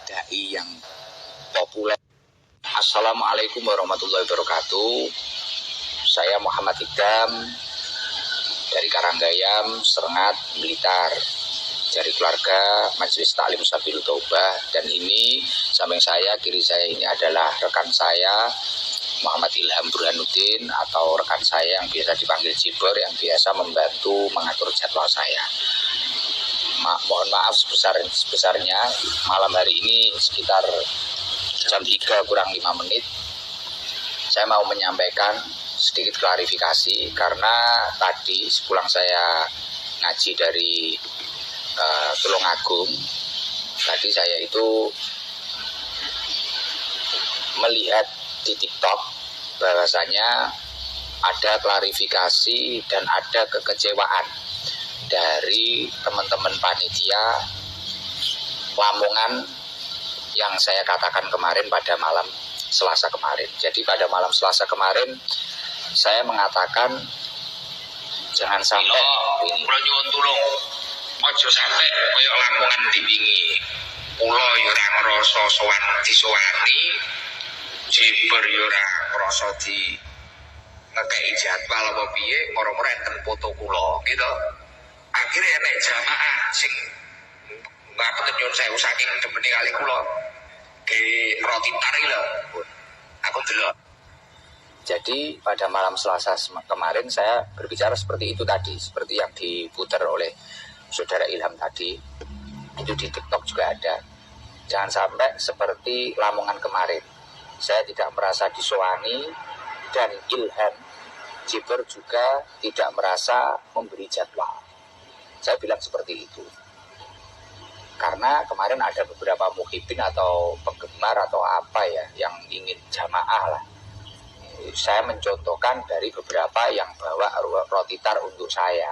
dai yang populer. Assalamualaikum warahmatullahi wabarakatuh. Saya Muhammad Hidam dari Karanggayam, Serengat, Blitar, dari keluarga Majelis Taklim Sabilul Taubah. Dan ini samping saya, kiri saya ini adalah rekan saya Muhammad Ilham Burhanuddin, atau rekan saya yang biasa dipanggil Ciber, yang biasa membantu mengatur jadwal saya. Mohon maaf sebesar-besarnya, malam hari ini sekitar jam 3 kurang 5 menit saya mau menyampaikan sedikit klarifikasi, karena tadi sepulang saya ngaji dari Tulungagung, tadi saya itu melihat di TikTok bahwasanya ada klarifikasi dan ada kekecewaan dari teman-teman panitia Lamongan yang saya katakan kemarin pada malam Selasa kemarin. Jadi pada malam Selasa kemarin saya mengatakan jangan sampai ini. Kula nyuwun tulung aja sampai kaya Lamongan diwingi. Kula yo ora ngrasa sowan disowani, Ciber yo ora ngrasa di ngekei jadwal apa piye, ora enten foto kula gitu. Akhirnya nek jamaah sing ngapunten nyuwun sewu saking debene kali kula ke roti tari lho. Aku delok. Jadi pada malam Selasa kemarin saya berbicara seperti itu tadi, seperti yang diputar oleh saudara Ilham tadi. Itu di TikTok juga ada. Jangan sampai seperti Lamongan kemarin. Saya tidak merasa disowani, dan Ilham Ciber juga tidak merasa memberi jadwal. Saya bilang seperti itu. Karena kemarin ada beberapa muhibin atau penggemar atau apa ya yang ingin jamaah lah. Saya mencontohkan dari beberapa yang bawa roti tar untuk saya.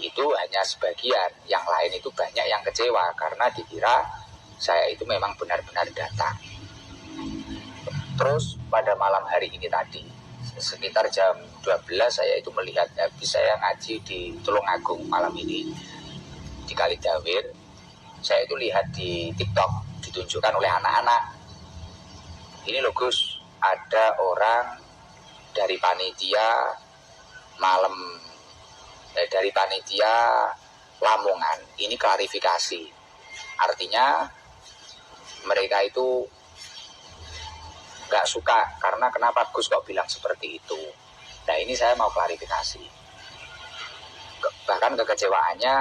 Itu hanya sebagian, yang lain itu banyak yang kecewa karena dikira saya itu memang benar-benar datang. Terus pada malam hari ini tadi, sekitar jam 12 saya itu melihat, habis saya ngaji di Tulungagung malam ini di Kalidawir. Saya itu lihat di TikTok ditunjukkan oleh anak-anak. Ini loh Gus, ada orang dari panitia dari panitia Lamongan. Ini klarifikasi. Artinya mereka itu gak suka karena kenapa Gus kok bilang seperti itu. Nah ini saya mau klarifikasi. Bahkan kekecewaannya,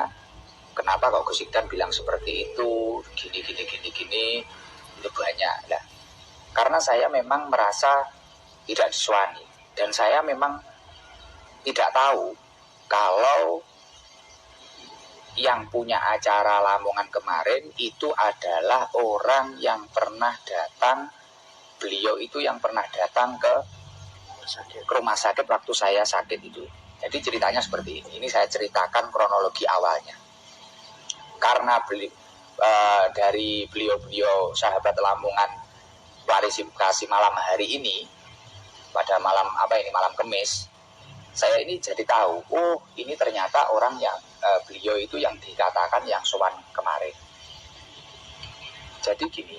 kenapa kok Gus Hidam bilang seperti itu, gini, itu banyak lah. Karena saya memang merasa tidak diswani, dan saya memang tidak tahu kalau yang punya acara Lamongan kemarin itu adalah orang yang pernah datang. Beliau itu yang pernah datang ke rumah sakit waktu saya sakit itu. Jadi ceritanya seperti ini. Ini saya ceritakan kronologi awalnya. Karena dari beliau sahabat Lamongan klarifikasi malam hari ini, pada malam malam Kamis, saya ini jadi tahu, oh ini ternyata orang yang beliau itu yang dikatakan yang sowan kemarin. Jadi gini,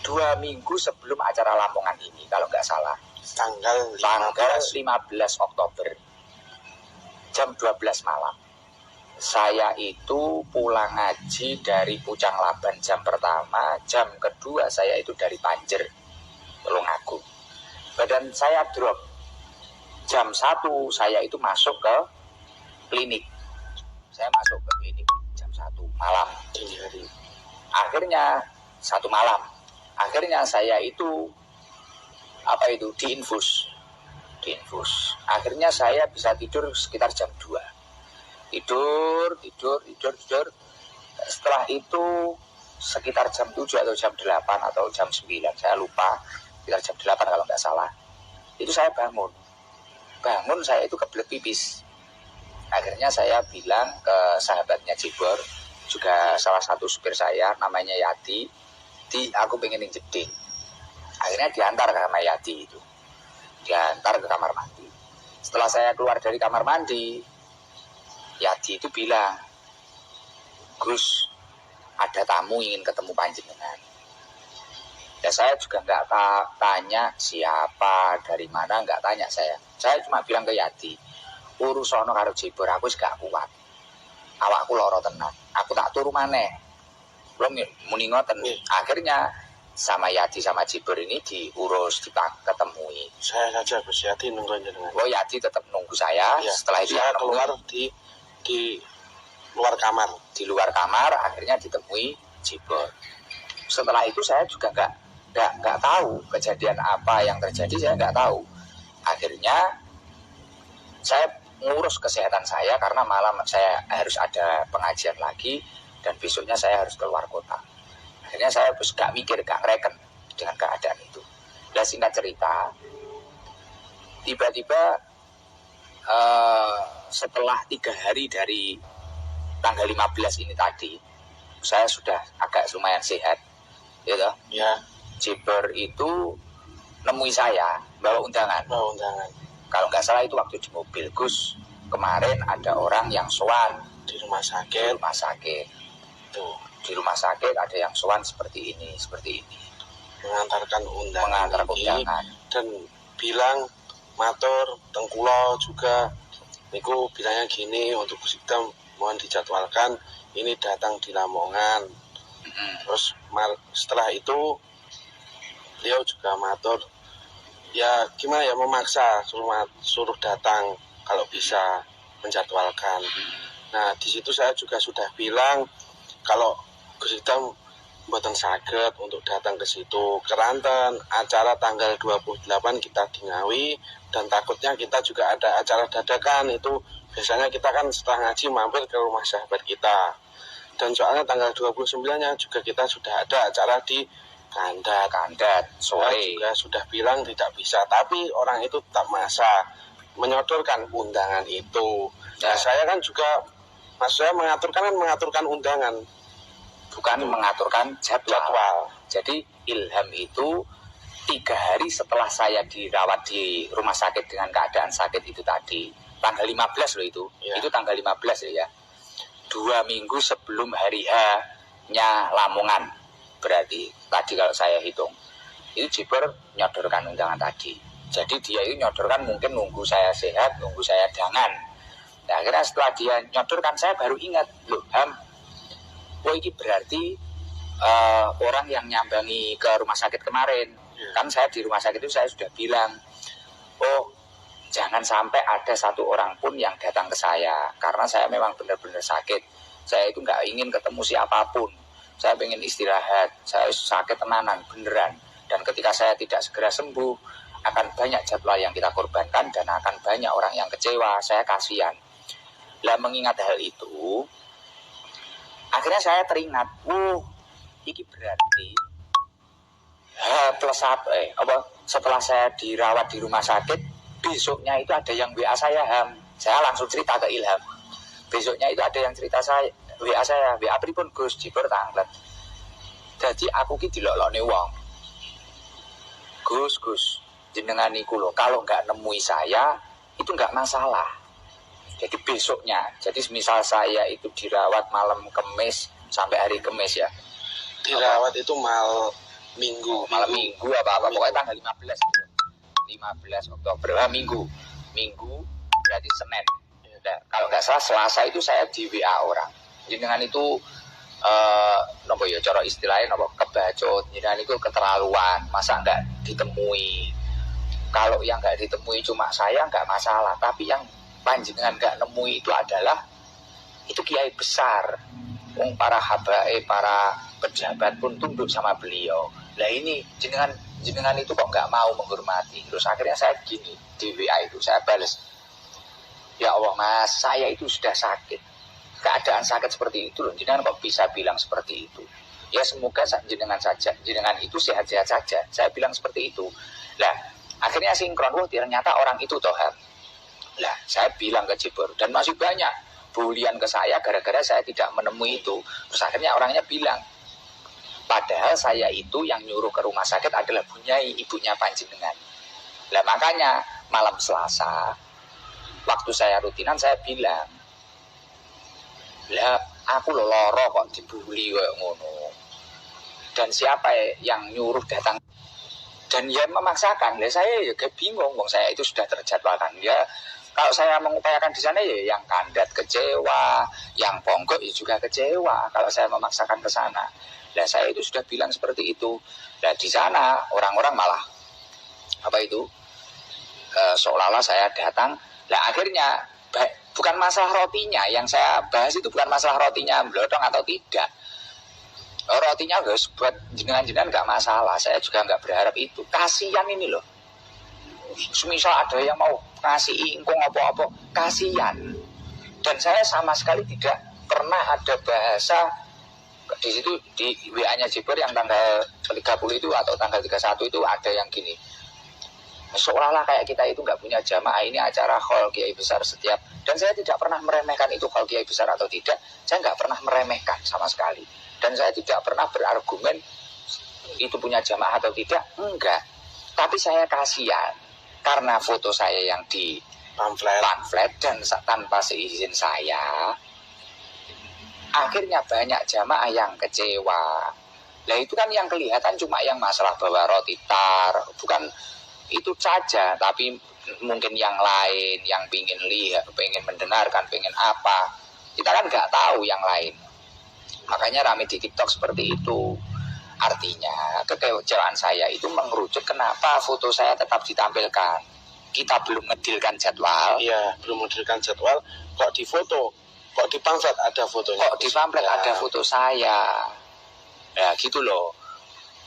2 minggu sebelum acara Lamongan ini, kalau nggak salah, tanggal 15 Oktober jam 12 malam, saya itu pulang ngaji dari Pucang Laban jam pertama, jam kedua saya itu dari Panjer, Tulungagung. Badan saya drop. Jam 1 saya itu masuk ke klinik. Saya masuk ke klinik jam 1 malam. Akhirnya 1 malam. Akhirnya saya itu diinfus. Akhirnya saya bisa tidur sekitar jam 2. Tidur. Setelah itu sekitar jam 7 atau jam 8 atau jam 9, saya lupa, sekitar jam 8 kalau nggak salah, itu saya bangun saya itu kebelet pipis. Akhirnya saya bilang ke sahabatnya Cibor, juga salah satu supir saya, namanya Yati, aku pengen jeding. Akhirnya diantar ke kamar Yati itu, diantar ke kamar mandi. Setelah saya keluar dari kamar mandi, Yati itu bilang, Gus, ada tamu ingin ketemu panjenengan. Ya saya juga nggak tanya siapa, dari mana, nggak tanya saya. Saya cuma bilang ke Yati, urusono karo Jibor aku gak kuat. Awakku loro tenan. Aku tak turu maneh. Belum muni ngoten. Akhirnya sama Yati sama Jibor ini diurus, ketemui. Saya saja Gus, Yati nunggu jenengan. Oh, Yati tetap nunggu saya. Ya. Setelah itu saya keluar di luar kamar. Di luar kamar akhirnya ditemui Jibor. Setelah itu saya juga nggak tahu kejadian apa yang terjadi, saya nggak tahu. Akhirnya saya ngurus kesehatan saya karena malam saya harus ada pengajian lagi dan besoknya saya harus keluar kota. Akhirnya saya harus gak mikir, gak ngereken dengan keadaan itu. Dan singkat cerita, tiba-tiba setelah 3 hari dari tanggal 15 ini tadi, saya sudah agak lumayan sehat, gitu. Ya. Jibor itu nemui saya bawa undangan. Kalau nggak salah itu waktu di mobil, Gus, kemarin ada orang yang sowan di rumah sakit. Tuh, di rumah sakit ada yang sowan seperti ini. Mengantarkan undangan. Dan bilang matur tengkulo juga. Niku bilangnya gini, untuk Gus Hidam mohon dijadwalkan ini datang di Lamongan. Terus setelah itu beliau juga matur, ya gimana ya, memaksa suruh datang kalau bisa menjadwalkan. Nah di situ saya juga sudah bilang kalau Gus Hidam mboten saged untuk datang ke situ, keranten acara tanggal 28 kita di Ngawi, dan takutnya kita juga ada acara dadakan. Itu biasanya kita kan setelah ngaji mampir ke rumah sahabat kita, dan soalnya tanggal 29-nya juga kita sudah ada acara di Kandat sore. Saya juga sudah bilang tidak bisa, tapi orang itu tetap maksa menyodorkan undangan itu. Nah saya kan juga, maksudnya mengaturkan undangan, bukan mengaturkan jadwal. Jadi Ilham itu 3 hari setelah saya dirawat di rumah sakit dengan keadaan sakit itu tadi, tanggal 15 loh itu. Ya. Itu tanggal 15 ya. 2 minggu sebelum hari H-nya Lamongan. Berarti tadi kalau saya hitung, itu Jibor nyodorkan undangan tadi. Jadi dia itu nyodorkan mungkin nunggu saya sehat, nunggu saya dangan. Nah akhirnya setelah dia nyodorkan, saya baru ingat, loh Ham, ini berarti orang yang nyambangi ke rumah sakit kemarin. Kan saya di rumah sakit itu saya sudah bilang, oh jangan sampai ada satu orang pun yang datang ke saya, karena saya memang benar-benar sakit. Saya itu nggak ingin ketemu siapapun. Saya pengen istirahat, saya sakit tenanan, beneran. Dan ketika saya tidak segera sembuh, akan banyak jadwal yang kita korbankan dan akan banyak orang yang kecewa, saya kasihan. Lah mengingat hal itu, akhirnya saya teringat, ini berarti setelah saya dirawat di rumah sakit, besoknya itu ada yang WA saya, Ham. Saya langsung cerita ke Ilham. Besoknya itu ada yang cerita saya, WA saya, WA pripun Gus, Jibor tanglet. Jadi aku ki dilokne wong. Gus, jenengan niku lho, kalau nggak nemui saya itu nggak masalah. Jadi besoknya, jadi misal saya itu dirawat malam Kamis sampai hari Kamis ya. Dirawat itu malam Minggu apa pokoknya tanggal 15 Oktober, Minggu berarti Senin. Nah, kalau nggak salah Selasa itu saya di WA orang. Jenengan itu nopo ya cara istilahnya nopo kebacut, jenengan itu keterlaluan, masa nggak ditemui. Kalau yang nggak ditemui cuma saya nggak masalah, tapi yang panjenengan nggak nemui itu adalah itu kiai besar. Para habaib, para pejabat pun tunduk sama beliau. Lah ini jenengan itu kok nggak mau menghormati. Terus akhirnya saya gini di WA itu saya balas, ya Allah Mas, saya itu sudah sakit, keadaan sakit seperti itu loh, jenengan kok bisa bilang seperti itu. Ya semoga jenengan itu sehat-sehat saja. Saya bilang seperti itu. Lah akhirnya sinkron, ternyata orang itu toham. Lah saya bilang ke Jibor, dan masih banyak bulian ke saya gara-gara saya tidak menemui itu. Terus akhirnya orangnya bilang, padahal saya itu yang nyuruh ke rumah sakit adalah Bunyai, ibunya panjenengan. Lah makanya malam Selasa waktu saya rutinan saya bilang, lah aku lho loro kok dibully kayak ngono. Dan siapa yang nyuruh datang dan ya memaksakan. Lah saya ya kayak bingung, wong saya itu sudah terjadwalkan. Ya kalau saya mengupayakan di sana ya yang kandat kecewa, yang ponggok ya juga kecewa kalau saya memaksakan ke sana. Lah saya itu sudah bilang seperti itu. Lah di sana orang-orang malah apa itu seolah-olah saya datang. Lah akhirnya bukan masalah rotinya yang saya bahas itu, bukan masalah rotinya blodong atau tidak. Rotinya guys buat jenengan-jenengan nggak masalah, saya juga nggak berharap itu. Kasihan ini loh, semisal ada yang mau ngasih ingkung apa-apa, kasihan. Dan saya sama sekali tidak pernah ada bahasa di situ di WA-nya Jibber yang tanggal 30 itu atau tanggal 31 itu ada yang gini, seolah-olah kayak kita itu nggak punya jamaah, ini acara Khaul Kiai Besar setiap. Dan saya tidak pernah meremehkan itu Khaul Kiai Besar atau tidak, saya nggak pernah meremehkan sama sekali. Dan saya tidak pernah berargumen itu punya jamaah atau tidak, enggak. Tapi saya kasihan karena foto saya yang di pamflet dan tanpa seizin saya, akhirnya banyak jamaah yang kecewa. Lah itu kan yang kelihatan cuma yang masalah bawa roti tar, bukan itu saja, tapi mungkin yang lain yang pingin lihat, pengen mendengarkan, pengen apa, kita kan nggak tahu yang lain. Makanya rame di TikTok seperti itu. Artinya kekecewaan saya itu mengerucut kenapa foto saya tetap ditampilkan. Kita belum ngedilkan jadwal. Iya, belum ngedilkan jadwal. Kok di foto, kok di pamflet ada fotonya. Kok di pamflet ada foto saya. Ya gitu loh.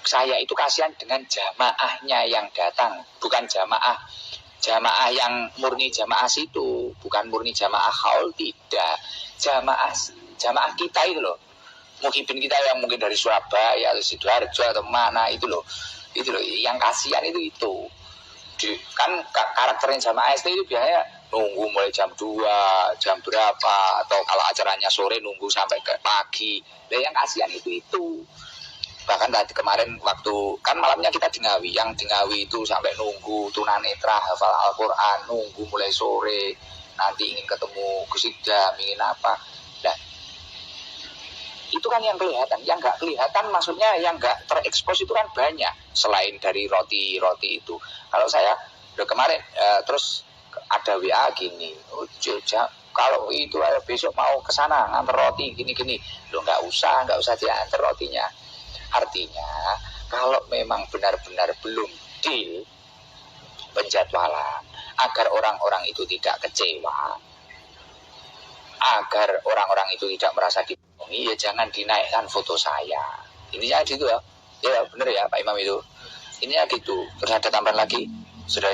Saya itu kasihan dengan jamaahnya yang datang, bukan jamaah yang murni jamaah situ, bukan murni jamaah Khaul, tidak. Jamaah kita itu loh. Muhibin kita yang mungkin dari Surabaya atau Sidoarjo atau mana itu loh yang kasihan itu. Kan karakternya jamaah ST itu biasanya nunggu mulai jam 2, jam berapa, atau kalau acaranya sore nunggu sampai ke pagi. Nah yang kasihan itu. Bahkan tadi kemarin waktu kan malamnya kita di Ngawi, yang di Ngawi itu sampai nunggu tunanetra hafal Al-Quran, nunggu mulai sore, nanti ingin ketemu Gusidam, ingin apa. Nah itu kan yang kelihatan, yang nggak kelihatan maksudnya yang nggak terekspos itu kan banyak selain dari roti itu. Kalau saya udah kemarin terus ada WA gini, kalau itu besok mau ke sana nganter roti gini, lo nggak usah diantar rotinya. Artinya kalau memang benar-benar belum deal penjadwalan agar orang-orang itu tidak kecewa, agar orang-orang itu tidak merasa dibohongi, ya jangan dinaikkan foto saya. Ininya gitu ya. Ya benar ya Pak Imam itu. Ininya gitu. Terus ada tambahan lagi. Sudah